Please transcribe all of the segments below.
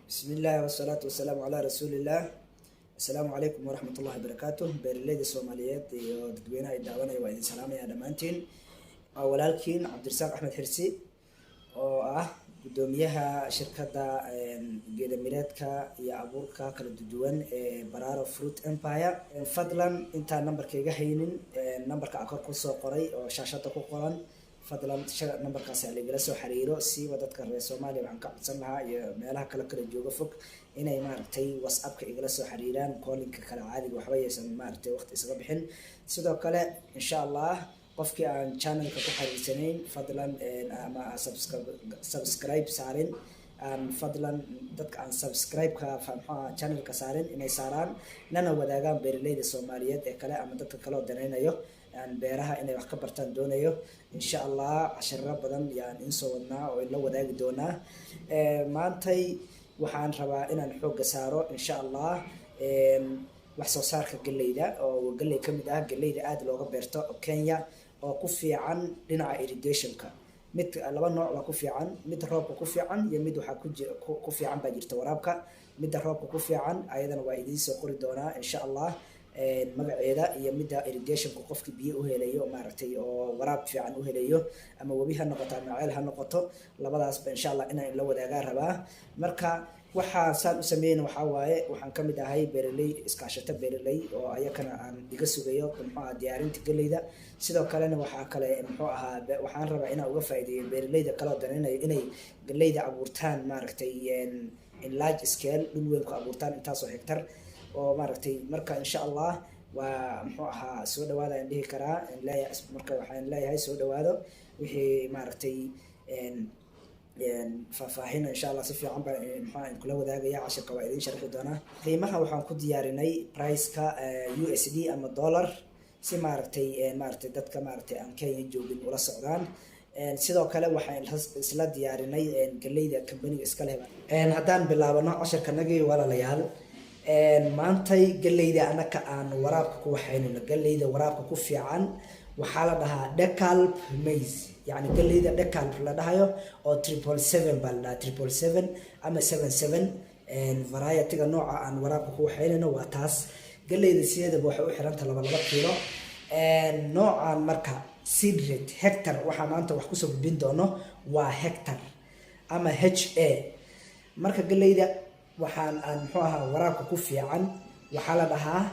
بسم الله والصلاة والسلام على رسول الله. السلام عليكم ورحمة الله وبركاته. beeraleyda Soomaaliyeed iyo dadweynaha ay daawanaya waa idin salaamaya dhamaantiin. Walaalkiin Cabdirasaaq Axmed Xirsi oo ah gudoomiyaha shirkadda geedamireedka iyo abuurka kala duwan ee Bararo Fruit Empire. Fadlan inta nambarkayga haynin nambarka kor ku soo qoray oo shaashada ku qoran fadlan nambarkaas la igala soo xiriiro si dadka reer Soomaaliya waxaan ka codsan lahaa iyo meelaha kala jooga fog inay maaragtay WhatsApp-ka igala soo xiriiraan calling-ka kala caadiga waxba yeesan maaragtay waqti isaga bixin. Sidoo kale insha Allah qofkii aan channel-ka ku xiriirsanayn fadlan ama subscribe saarin fadlan dadka aan subscribe-ka channel-ka saarin inay saaraan lana wadaagaan beeraleyda Soomaaliyeed ee kale ama dadka kale oo danaynayo beeraha inay wax ka bartaan doonayo insha Allah casharro badan yaan in soo wadnaa oo la wadaagi doonaa. Maantay waxaan rabaa inaan xoog saaro insha Allah wax soo saarka galleyda oo galley kamid ah galleyda aad looga beerto Kenya oo ku fiican dhinaca irrigation-ka. mid laba nooc waa ku fiican, mid roobka ku fiican iyo mid waxa ku fiican baa jirta waraabka. mid roobka ku fiican ayadana waa idin soo qori doonaa insha Allah magaceeda iyo midda irrigation-ku qofkii biyo u helayo maaragtay oo waraab fiican u helayo ama wabi ha noqoto ama ceel ha noqoto labadaas ba insha Allah inaan la wadaagaa rabaa. Marka waxaan saan u sameeyay waxa waaye waxaan kamid ahay beeraley iskaashato beeraley oo ayakana aan iga sugayo diyaarinta galleyda. sidoo kalena waxa kale waxaan rabaa inaan uga faa'iideeyo beeraleyda kala danaynayo inay galleyda abuurtaan maaragtay in large scale dhul weyn ku abuurtaan intaas oo hektar oo maaragtay marka insha Allah waa soo dhawaada aan dhihi karaa marka waxaan leeyahay soo dhawaado wixii maaragtay faahfaahin insha Allah si fiican baan kula wadaagaya casharka waa idin sharxi doonaa. qiimaha waxaan ku diyaarinay price-ka USD ama dollar si maaragtay dadka maaragtay aan Kenya joogin ula socdaan. sidoo kale waxaan isla diyaarinay galleyda company iska leh. haddaan bilaabano casharkanagii walaalayaal maantay galleyda anaka aan waraabka ku waxaynayno galleyda waraabka ku fiican waxaa la dhahaa Decalb maize يعني galleyda Decalb la dhahayo oo 777 baa la dhahaa 777 ama 77 variety-ga nooca aan waraabka ku waxaynayno waa taas. galleyda sideedaba waxay u xiran tahay 2 kiilo noocan marka seed rate hectar waxa maanta wax ku soo gudbin doono waa hectar ama HA. marka galleyda waxaan aan waraabka ku fiican waxa la dhahaa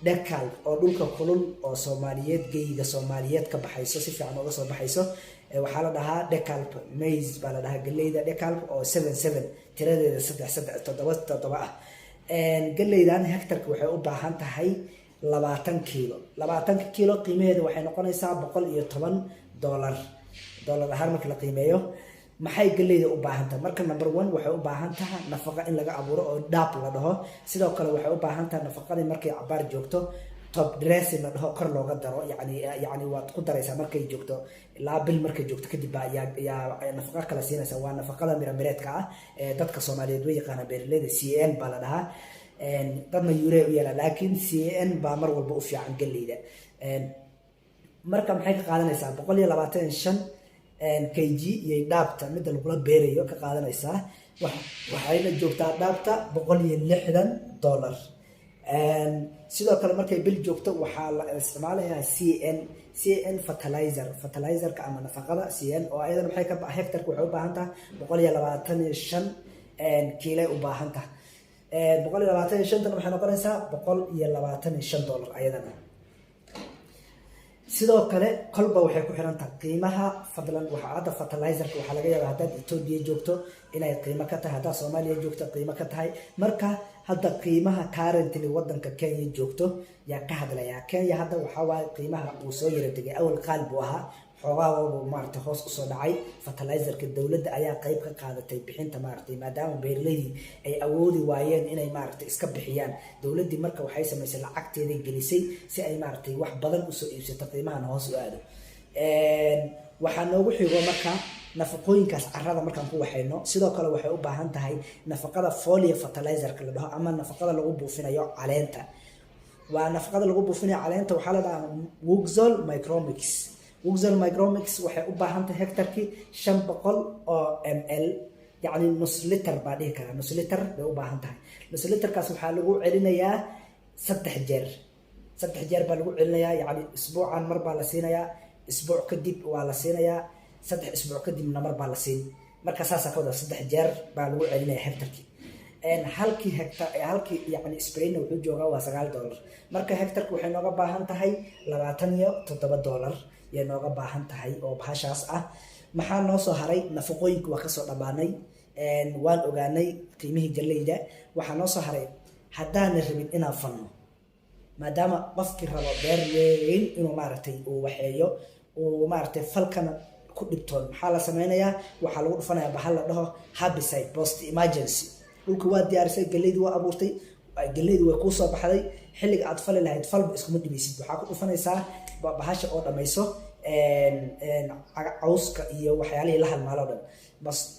Decalb oo dhulka kulul oo Soomaaliyeed geeyiga Soomaaliyeed ka baxayso si fiican uga soo baxayso waxa la dhahaa Decalb maize baa la dhahaa galleyda Decalb oo 77 tiradeeda 377 ah. galleydan hektarka waxay u baahan tahay 20 kiilo. 20 kiilo qiimaheedu waxay noqonaysaa $110 dollar ahaan marka la qiimeeyo. maxay galleyda u baahan tahay marka number 1 waxay u baahan tahay nafaqo in laga abuuro oo daab la dhaho. sidoo kale waxay u baahan tahay nafaqada markay cabaar joogto top dressing la dhaho kor looga daro yani waad ku daraysaa markay joogto ilaa bil markay joogto kadib yaa nafaqo kala siinaysa. waa nafaqada miramireedka ah dadka Soomaaliyeed way yaqaan beeraleyda CAN baa la dhahaa. dadna yure u yeela laakiin CAN baa mar walba u fiican galleyda. marka maxay ka qaadanaysaa 125 kg iyo dhaabta mid lagu beerayo ka qaadanaysaa waxayna joogtaa dhaabta $160. sidoo kale markay bil joogto waxaa la isticmaalayaa CN fertilizer-ka ama nafaqada CN oo ayadana maxay ka hektarka waxay u baahan tahay 125 kiilo u baahan tahay 125 waxay noqonaysaa $125 ayadana. sidoo kale kolba waxay ku xiran tahay qiimaha. fadlan waxa hadda fertilizer-ka waxa laga yaabaa hadda Ethiopia joogto inay qiimo ka tahay hadda Soomaaliya joogto qiimo ka tahay. marka hadda qiimaha currently wadanka Kenya joogto yaa ka hadlaya. Kenya hadda waxa waa qiimaha uu soo yara degay awal qalb ahaa xogaa oo maartay hoos u soo dhacay. fertilizer-ka dawladda ayaa qayb ka qaadatay bixinta maartay maadaama beeraleydu ay awoodi waayeen inay maartay iska bixiyaan. dawladdu marka waxay sameysay lacagteeda gelisay si ay maartay wax badan u soo iibsato qiimahan hoos u aado. waxaa noogu xigo marka nafaqooyinkaas carrada markaan ku waxayno. sidoo kale waxay u baahan tahay nafaqada foliar fertilizer-ka la dhaho ama nafaqada lagu buufinayo caleenta. waa nafaqada lagu buufinayo caleenta waxaa la dhahaa Wuxol Micromix. Wuxol Micromix waxay u baahan tahay hektarkii 500 ml يعني نص لتر بعدين كذا نص لتر بيوباهن تاي نص لتر كاس وحالو علينا صدح جير بالو علينا يعني اسبوعا مربع لسينيا اسبوع كدب ولا سينيا صدح اسبوع كدب من مربع لسين marka saasa ka wada saddex jeer baa lagu celinaya hektarkii halkii hektar halkii yani sprayna wuxuu joogaa waa $9 marka hektarku waxay nooga baahan tahay $27 yay nooga baahan tahay oo bahashaas ah maxaa noo soo haray nafaqooyinku waa kasoo dhamaanay waan ogaanay qiimihii galeyda waxaa noo soo haray haddaan rabin inaan falno maadaama qofkii rabo beer weyn inuu maaragtay uu waxeeyo uu maaragtay falkana ku dhibtoon maxaa la sameynayaa waxaa lagu dhufanayaa bahal la dhaho herbicide post emergency dhulka waa diyaarisay galeydu waa abuurtay galeydu way kuu soo baxday xilliga aad fali lahayd falba iskuma dhibaysid waxaa ku dhufanaysaa bahasha oo dhamayso cawska iyo waxyaalihii la halmaalo dhan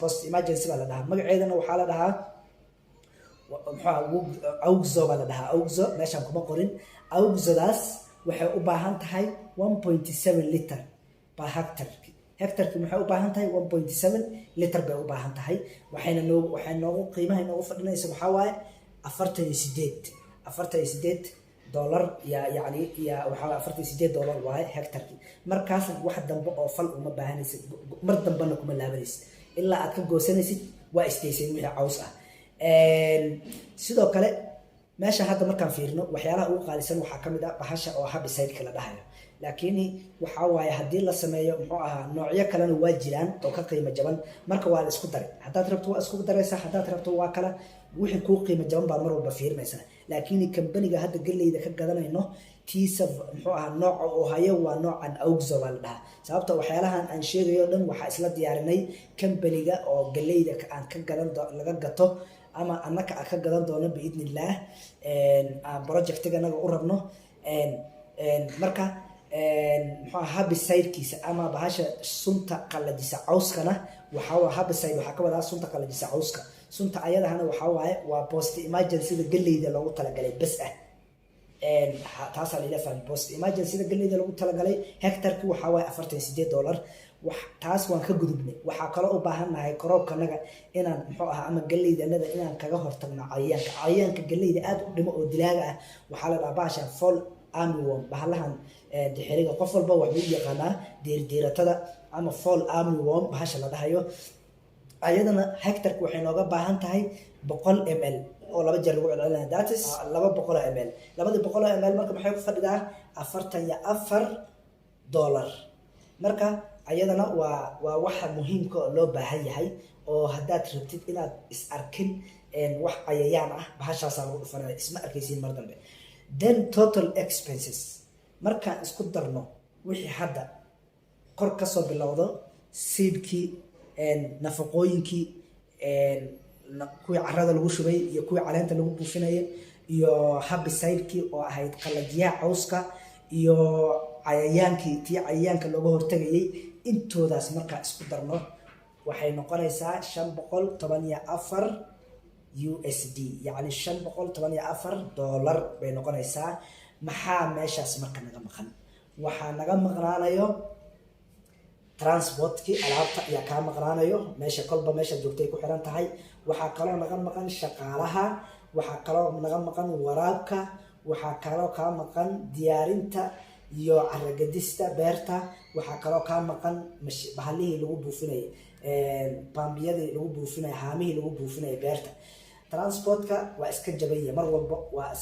post emergency baa la dhahaa magaceedana waxaa la dhahaa awgzo baa la dhahaa awgzo meeshaan kuma qorin awgzodaas waxay u baahan tahay 1.7 liter per hectarki maxay u baahan tahay 1.7 liter bay u baahan tahay waxayna noogu qiimaha noogu fadhinaysa waxaa waaye $48 يعني يا وحنا $48 واي هكتركي مركز واحد دنبو أو فل وما بهانيس مر دنبنا كم لابنيس إلا أتكلم جوسنيس واستيسين ولا عوسة سيدو كله ماشي هذا مركز فيرنو وحياله هو قالسن وحكم ده بحشة أو حب يسير كلا ده لكني وحاول هدي الله سمايا نوعية كلا نواجلان أو كقيمة جبان مركز وعلى اسكودر حتى تربطوا اسكودر يسا حتى تربطوا واكلا وحين كو قيمة جبان بامر وبفير مثلا لكن كمبني هذا قال لي إذا كقدرنا إنه تيسف نوع وهاي ونوع عن أوجز ولا سببته وحيلها أن شيء يودن وحاسلات ديارني كمبني أو قال لي إذا كان كقدرنا لقطه أما أنك كقدرنا دونا بإذن الله بروجكت جانا قربنا مركا هاب السير كيس أما بهاش سنتا قل ديس عوسكنا وحاول هاب السير وحكوا ده سنتا قل ديس عوسكا سنتا أيضا هنا وحاول وبوست إيمرجنسي ده قل لي ده لو طلع قلي بس تحصل إلى فان بوست إيمرجنسي ده قل لي ده لو طلع قلي هكتر كي وحاول $48 وتحس وان كجذبني وحكلا وباهنا هاي كروب كنا إن محوها أما قل لي ده نده إن كجهر تمنع عيان كقل لي ده أد دم ودلاجة وحالة عباشة فول أميوم بحالها دحريقة قفل بوا بيجي قناة ديرتدا أما فول أميوم بحش الله ده هيو أيضا هكتر كوحين وجب بهانتهاي 100 ml أو لما جربوا على داتس لما 100 ml لما دي 100 ml مركب حيوك فرد ده $4 مركب أيضا وواحد مهم كلو بهاي هاي أو هدات ربطت إلى إسأركن إن واحد عيان بحش صاروا فنا اسمه أركيسين مردم به then total expenses marka isku darno wixii hadda kor ka soo bilowdo seedkii nafaqooyinkii kuwii carrada lagu shubay iyo kuwii caleenta lagu buufinayay iyo herbicide-kii oo ahayd qalajiyaha cawska iyo tii cayayaanka looga hortagayay intoodaas marka isku darno waxay noqonaysaa $514 USD يعني $514 bay noqonaysaa maxaa meeshaas marka naga maqan waxaa naga maqnaanayo transportkii alaabta ayaa kaa maqnaanayo meesha kolba meesha joogtay ku xiran tahay waxaa kaloo naga maqan shaqaalaha waxaa kaloo naga maqan waraabka waxaa kaloo kaa maqan diyaarinta iyo caragadista beerta waxaa kaloo kaa maqan bahalihii lagu buufinayay bambiyadii lagu buufinayay haamihii lagu buufinayay beerta transportka waa iska jabaya mar walba waa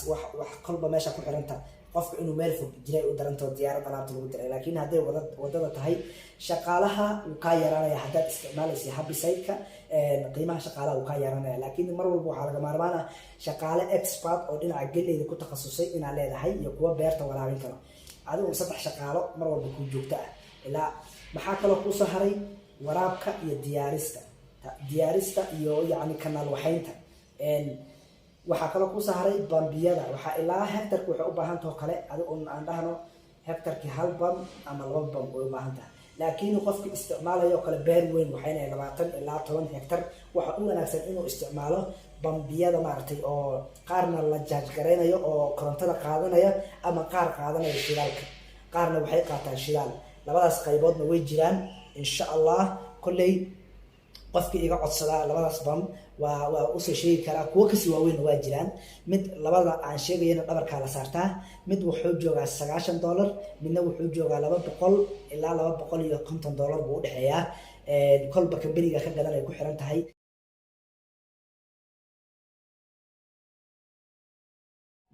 wax kolba meesha ku xiranta qofka inuu meel fog jiray u daranto diyaarad alaabta lagu diray laakiin haday wadada tahay shaqaalaha uu ka yaraanaya hadaad isticmaalaysa herbicide-ka qiimaha shaqaalaha uu ka yaraanaya laakiin mar walba waxaa laga maarmaana shaqaale expert oo dhinaca galeyda ku takhasusay inaad leedahay iyo kuwa beerta waraabin karo adigu 3 shaqaalo mar walba ku joogta ilaa maxaa kaloo ku soo haray waraabka iyo diyaarista iyo yani kanaal waxaynta waxaa kaloo ku saaray bambiyada waxaa ilaa hektarku waxay u baahan tahay kale adigu aan dhahno hektarki 1 bam ama 2 bam oo u baahan tahay laakiin qofkii isticmaalayo kale beer weyn waxayna 20 ilaa 10 hektar waxa u wanaagsan inuu isticmaalo bambiyada maartay oo qaarna la jaaj gareynayo oo korontada qaadanaya ama qaar qaadanaya shidaalka qaarna waxay qaataan shidaal labadaas qayboodna way jiraan insha Allah kullay qofkii iga codsadaa labadaas bam waa usoo sheegi karaa. kuwo kasii waaweyn waa jiraan. mid labada aan sheegayana dhabarkaa la saartaa. mid wuxuu joogaa $90, midna wuxuu joogaa $200 ilaa $250 buu udhexeeyaa. kolba kambaniga ka gadan ay ku xiran tahay.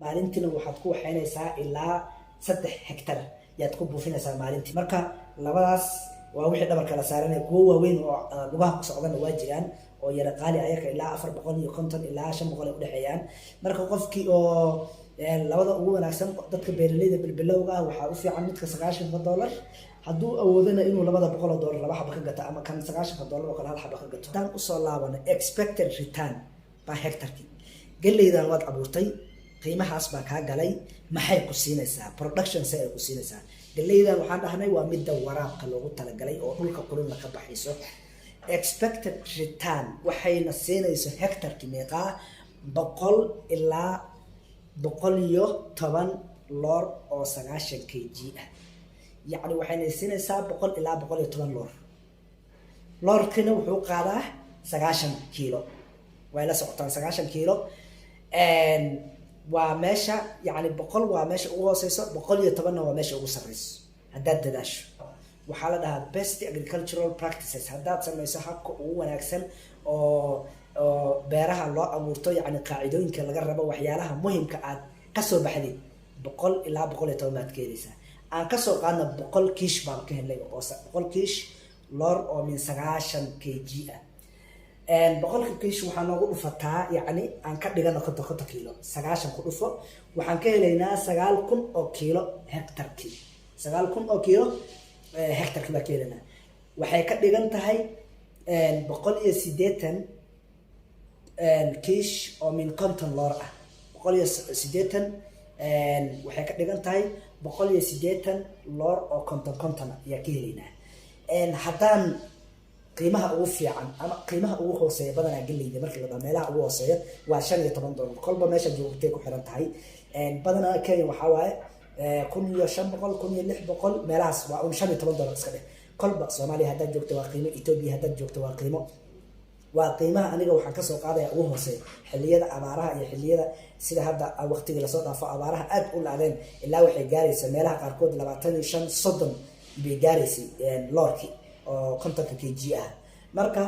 maalintiina waxaad ku waxaynaysaa ilaa 3 hektar yaad ku buufinaysaa maalintii. marka labadaas waa wixii dhabarka la saaranaya. kuwo waaweyn oo lugaha ku socdana waa jiraan oo yara qaali ayaka ilaa $450 ilaa $500 ay udhexeeyaan. marka qofkii oo labada ugu wanaagsan dadka beeraleyda bilbilowga ah waxaa u fiican midka $90 hadduu awoodana inuu $200 laba xaba ka gato ama kan $90 oo kale hal xaba ka gato. haddaan usoo laabano expected return per hectarki, galleydan waad abuurtay, qiimahaas baa kaa galay, maxay ku siinaysaa? production say ay ku siinaysaa? galleydan waxaan dhahnay waa midda waraabka loogu talagalay oo dhulka kululna ka baxayso. expected return waxayna siinayso hectarki meeqaa? 100 ilaa 110 loor oo 90 kg ah. yacni waxayna siinaysaa 100 ilaa 110 loor. loorkina wuxuu qaadaa 90 kiilo. way la socotaan 90 kiilo. waa meesha yani 100 waa meesha ugu hooseyso, 110 waa meesha ugu sareyso haddaad dadaasho. waxaa la dhahaa best agricultural practices. haddaad samayso habka ugu wanaagsan oo beeraha loo abuurto, yani qaacidooyinka laga rabo, waxyaalaha muhimka aad kasoo baxdid 100 ilaa 110 baad ka helaysaa. aan kasoo qaadna 100 kiish baan ka helnay oo 100 kiish loor oo min 90 kg ah. 100 kiish waxaa noogu dhufataa, yani aan ka dhigano 50 kiilo, 90 ku dhufo, waxaan ka helaynaa 9,000 oo kiilo hektarkii. 9,000 oo kiilo hektarkii baa ka helaynaa. waxay ka dhigan tahay 180 kiish oo min 50 loor ah. 180 waxay ka dhigan tahay 180 loor oo 50 ayaa ka helaynaa. haddaan qiimaha ugu fiican ama qiimaha ugu hooseeya badanaa galleyda markii la dhaho meelaha ugu hooseeya waa $15. kolba meesha joogtay ku xiran tahay. badanaa Kenya waxaa waaye 1,500 1,600 meelahaas waa $15 iska dheh. kolba Soomaaliya haddaad joogto waa qiimo, Ethiopia haddaad joogto waa qiimo. waa qiimaha aniga waxaan kasoo qaadaya ugu hooseeya xilliyada abaaraha iyo xilliyada sida hadda waqtigii lasoo dhaafo abaaraha aad u laadeen ilaa waxay gaaraysa meelaha qaarkood 25-30 bay gaaraysay loorkii oo 50 kg ah. marka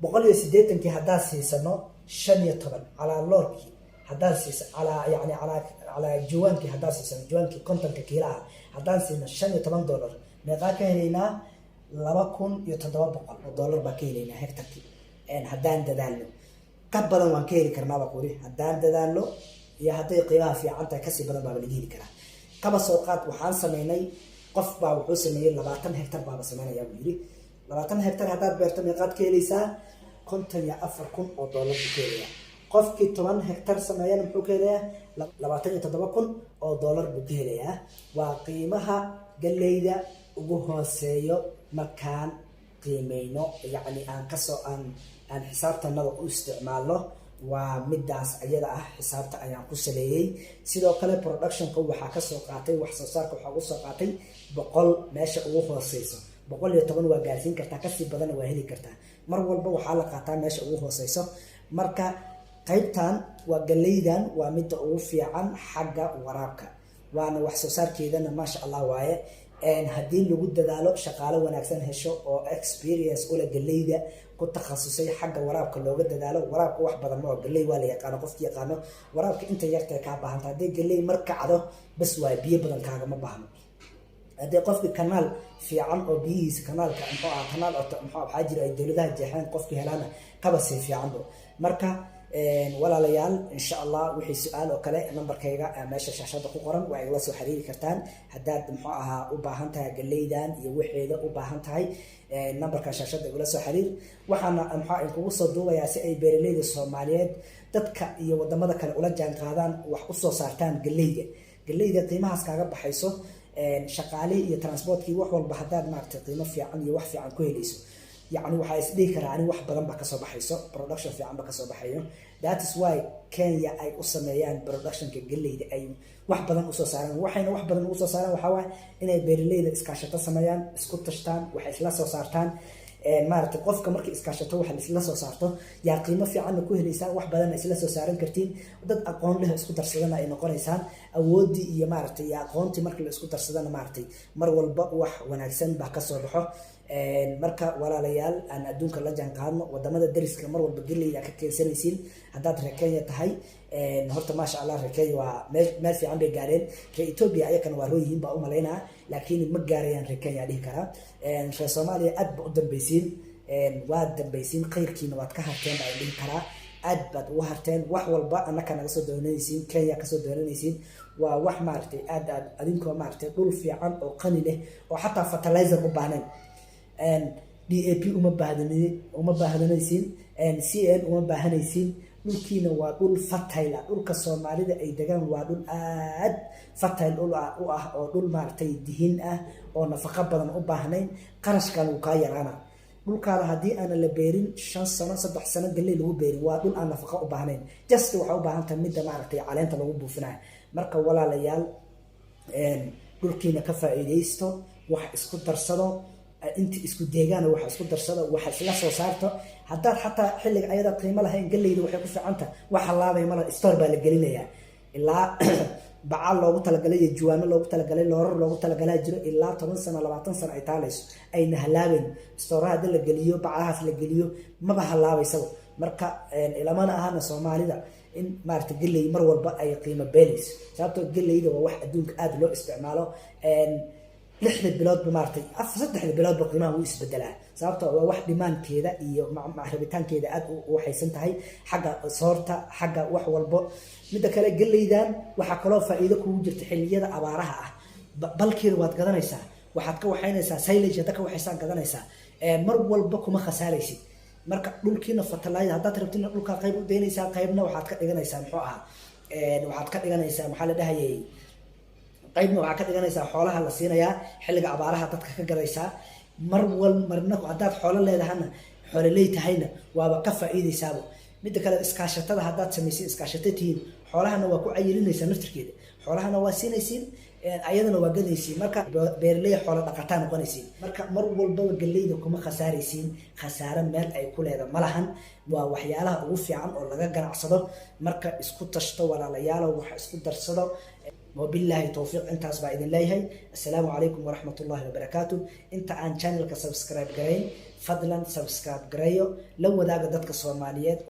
180 haddaad siisano 15 calaa loorkii, haddaad siiso calaa yani calaa jawaankii, haddaad siisano jawaankii 50 kiilo ah, haddaan siino $15 meeqaa ka helaynaa? $2,700 baa ka helaynaa hektarkii. haddaan dadaalno ka badan waan ka heli karnaaba kuri. haddaan dadaalno iyo hadday qiimaha fiican tahay kasii badan baaba laga heli karaa. kaba soo qaad waxaan sameynay, qof baa wuxuu sameeyey 20 hektar baaba sameynaya buu yidhi. 20 hektar haddaad beerto meeqaad ka helaysaa? $54,000 buu ka helayaa. qofkii 10 hektar sameeyana muxuu ka helayaa? $27,000 buu ka helayaa. waa qiimaha galleyda ugu hooseeyo markaan qiimeyno, yani aan xisaabtanada u isticmaalno. waa midaas ayada ah xisaabta ayaan ku saleeyay. sidoo kale productionka waxaa kasoo qaatay, wax soo saarka waxaa ugu soo qaatay 100 meesha ugu hooseyso. 110 waa gaarsiin kartaa, kasii badanna waa heli kartaa. mar walba waxaa la qaataa meesha ugu hooseyso. marka qaybtan waa galleydan waa midda ugu fiican xagga waraabka, waana wax soo saarkeedana maasha Allah waaye. haddii lagu dadaalo, shaqaale wanaagsan hesho oo experience ula galleyda ku takhasusay xagga waraabka looga dadaalo. waraabka wax badan ma oo galley waa la yaqaano, qofkii yaqaano waraabka inta yarta ka baahanta. haddii galley mar kacdo bas waa biyo badan kaaga ma baahno. haddii qofkii kanaal fiican oo biyihiisa kanaalka kanaal waxaa jira ay dowladaha jeexeen qofkii helaana kaba sii fiicanbo. marka walaalayaal insha Allah wixii su'aal oo kale nambarkayga meesha shaashada ku qoran waa igala soo xiriiri kartaan. haddaad u baahan tahay galleydan iyo wixeeda u baahan tahay nambarka shaashada igala soo xiriir. waxaana kugu soo duubayaa si ay beeraleyda Soomaaliyeed dadka iyo wadamada kale ula jaan qaadaan, wax u soo saartaan galleyda. galleyda qiimahaas kaaga baxayso, shaqaalihii iyo transportkii wax walba haddaad maaragtay qiimo fiican iyo wax fiican ku helayso, يعني waxaa is dhihi karaa ani wax badan ba ka soo baxayso, production fiican ba ka soo baxayo. That is why Kenya ay u sameeyaan productionka galleyda ay wax badan u soo saaraan. waxayna wax badan u soo saaraan waxa waa inay beeraleyda iskaashato sameeyaan, isku tashtaan, wax isla soo saartaan. maaragtay qofka markii iskaashato waxa isla soo saarto yaa qiimo fiican ku helaysaa wax badan isla soo saaran kartiin dad aqoon leh isku darsadana ay noqonaysaan awoodii iyo maaragtay aqoontii markii la isku darsadana maaragtay mar walba wax wanaagsan baa ka soo baxo marka walaalayaal aan adduunka la jaan qaadno wadamada dariska mar walba geleyda ka keensanaysiin haddaad reer Kenya tahay horta maasha Allah reer Kenya waa meel fiican bay gaareen reer Ethiopia ayakana waa rooyihiin baa u malaynaa laakiin ma gaarayaan reer Kenya dhihi karaa reer Soomaaliya aad ba u dambaysiin waad dambaysiin khayrkiina waad ka harteen baa dhihi karaa aad baad ugu harteen wax walba annaka naga soo doonaysiin Kenya ka soo doonaysiin waa wax maaragtay aad adinkoo maaragtay dhul fiican oo qani leh oo xataa fertilizer u baahneen DAP uma baahanaysiin CN uma baahanaysiin dhulkiina waa dhul fertile dhulka Soomaalida ay degaan waa dhul aad fertile u ah oo dhul maaragtay dihin ah oo nafaqo badan u baahnayn qarashkan uu ka yaraana dhulkaada hadii aan la beerin 5 sano 3 sano galey lagu beerin waa dhul aan nafaqo u baahnayn just waxa u baahan tahay mid maaragtay caleenta lagu buufinayo marka walaalayaal dhulkiina ka faa'iideysto wax isku darsado inta isku deegaan wax isku darsado wax isla soo saarto hadda xataa xilliga ayada qiimo lahayn galeyda waxay ku fiicanta wax laabay mala store baa la gelinayaa ilaa bacal loogu talagalay juwaano loogu talagalay loorar loogu talagalay jiro ilaa 10 sano 20 sano ay taalayso ay nahalaabeen store-hada la geliyo bacahaas la geliyo maba halaabayso marka ilamana ahana Soomaalida in maarta galey mar walba ay qiimo beelayso sababtoo galeyda waa wax adduunka aad loo isticmaalo 6 bilood maartay 3 bilood qiimaha uu isbedelaa sababtoo waa wax dhimaankeeda iyo rabitaankeeda aad u waxaysan tahay xagga soorta xagga wax walba mid kale galeydan waxa kale oo faa'iido ku jirta xilliyada abaaraha ah balkeeda waad gadanaysaa waxaad ka waxaynaysaa silage dadka waxaysan gadanaysaa mar walba kuma khasaaraysid marka dhulkiina fertilizer haddaad rabtid dhulka qayb u deynaysaa qaybna waxaad ka dhiganaysaa muxuu ah waxaad ka dhiganaysaa maxaa la dhahayay qaybna waxa ka dhiganaysaa xoolaha la siinayaa xilliga abaaraha dadka ka gadaysaa marna haddaad xoolo leedahana xoolo leeytahayna waaba ka faa'iideysaabo mid kale iskaashatada haddaad sameysay iskaashatatihiin xoolahana waa ku cayilinaysaa naftirkeeda xoolahana waa siinaysiin ayadana waa gadaysiin marka beerley xoolo dhaqataa noqonaysiin marka mar walba galeyda kuma khasaaraysiin khasaare meel ay ku leedahay malahan waa waxyaalaha ugu fiican oo laga ganacsado marka isku tashto walaalayaal wax isku darsado وبالله توفيق انت اصبع إذن الله السلام عليكم ورحمة الله وبركاته انت عن channel سبسكرايب قرين فضلا سبسكرايب قريو لو ذاك دادك الصوماليات